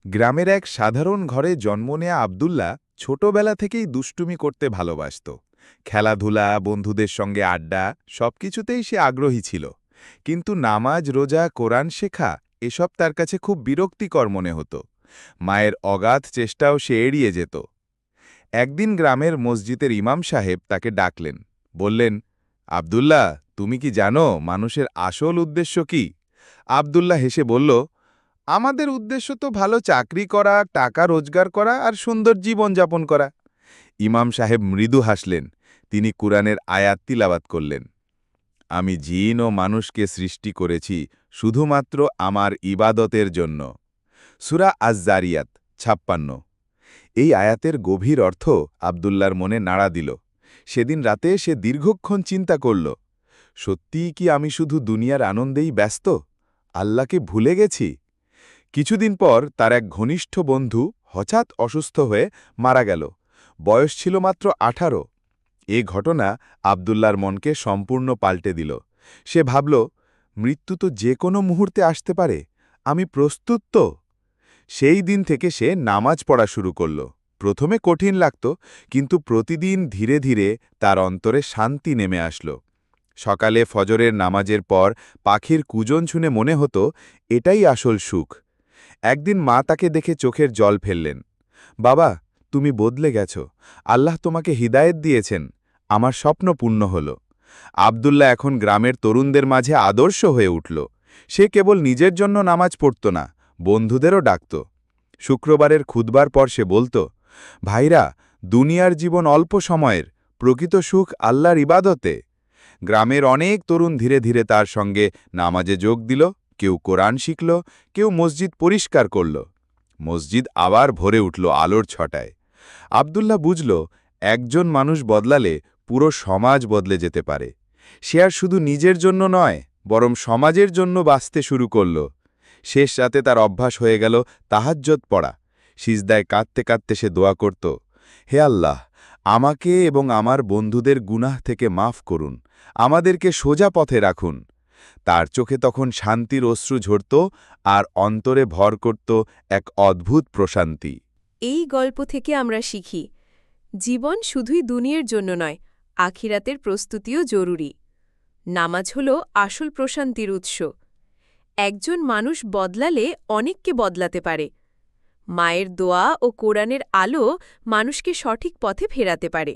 গ্রামের এক সাধারণ ঘরে জন্ম নেয়া আব্দুল্লাহ ছোটবেলা থেকেই দুষ্টুমি করতে ভালোবাসত। খেলাধুলা, বন্ধুদের সঙ্গে আড্ডা, সবকিছুতেই সে আগ্রহী ছিল। কিন্তু নামাজ, রোজা, কোরআন শেখা এসব তার কাছে খুব বিরক্তিকর মনে হতো। মায়ের অগাধ চেষ্টাও সে এড়িয়ে যেত। একদিন গ্রামের মসজিদের ইমাম সাহেব তাকে ডাকলেন। বললেন, আব্দুল্লাহ, তুমি কি জানো মানুষের আসল উদ্দেশ্য কি? আব্দুল্লাহ হেসে বলল, আমাদের উদ্দেশ্য তো ভালো চাকরি করা, টাকা রোজগার করা আর সুন্দর জীবনযাপন করা। ইমাম সাহেব মৃদু হাসলেন। তিনি কুরআনের আয়াত তিলাওয়াত করলেন। আমি জিন ও মানুষকে সৃষ্টি করেছি শুধুমাত্র আমার ইবাদতের জন্য। সূরা আজ-জারিয়াত ৫৬। এই আয়াতের গভীর অর্থ আব্দুল্লাহর মনে নাড়া দিল। সেদিন রাতে সে দীর্ঘক্ষণ চিন্তা করল, সত্যিই কি আমি শুধু দুনিয়ার আনন্দেই ব্যস্ত? আল্লাহকে ভুলে গেছি? কিছুদিন পর তার এক ঘনিষ্ঠ বন্ধু হঠাৎ অসুস্থ হয়ে মারা গেল। বয়স ছিল মাত্র ১৮। এ ঘটনা আব্দুল্লাহর মনকে সম্পূর্ণ পাল্টে দিল। সে ভাবল, মৃত্যু তো যে কোনো মুহূর্তে আসতে পারে, আমি প্রস্তুত তো? সেই দিন থেকে সে নামাজ পড়া শুরু করল। প্রথমে কঠিন লাগত, কিন্তু প্রতিদিন ধীরে ধীরে তার অন্তরে শান্তি নেমে আসলো। সকালে ফজরের নামাজের পর পাখির কুজন শুনে মনে হতো, এটাই আসল সুখ। একদিন মা তাকে দেখে চোখের জল ফেললেন। বাবা, তুমি বদলে গেছ, আল্লাহ তোমাকে হিদায়েত দিয়েছেন, আমার স্বপ্ন পূর্ণ হল। আব্দুল্লাহ এখন গ্রামের তরুণদের মাঝে আদর্শ হয়ে উঠল। সে কেবল নিজের জন্য নামাজ পড়ত না, বন্ধুদেরও ডাকত। শুক্রবারের খুতবার পর সে বলত, ভাইরা, দুনিয়ার জীবন অল্প সময়ের, প্রকৃত সুখ আল্লাহর ইবাদতে। গ্রামের অনেক তরুণ ধীরে ধীরে তার সঙ্গে নামাজে যোগ দিল। কেউ কোরআন শিখল, কেউ মসজিদ পরিষ্কার করল। মসজিদ আবার ভরে উঠল আলোর ছটায়। আব্দুল্লাহ বুঝল, একজন মানুষ বদলালে পুরো সমাজ বদলে যেতে পারে। সে আর শুধু নিজের জন্য নয়, বরং সমাজের জন্য বাঁচতে শুরু করল। শেষ রাতে তার অভ্যাস হয়ে গেল তাহাজ্জুদ পড়া। সিজদায় কাঁদতে কাঁদতে সে দোয়া করত, হে আল্লাহ, আমাকে এবং আমার বন্ধুদের গুনাহ থেকে মাফ করুন, আমাদেরকে সোজা পথে রাখুন। তার চোখে তখন শান্তির অশ্রু ঝরত আর অন্তরে ভর করত এক অদ্ভুত প্রশান্তি। এই গল্প থেকে আমরা শিখি, জীবন শুধুই দুনিয়ার জন্য নয়, আখিরাতের প্রস্তুতিও জরুরি। নামাজ হল আসল প্রশান্তির উৎস। একজন মানুষ বদলালে অনেককে বদলাতে পারে। মায়ের দোয়া ও কোরআনের আলো মানুষকে সঠিক পথে ফেরাতে পারে।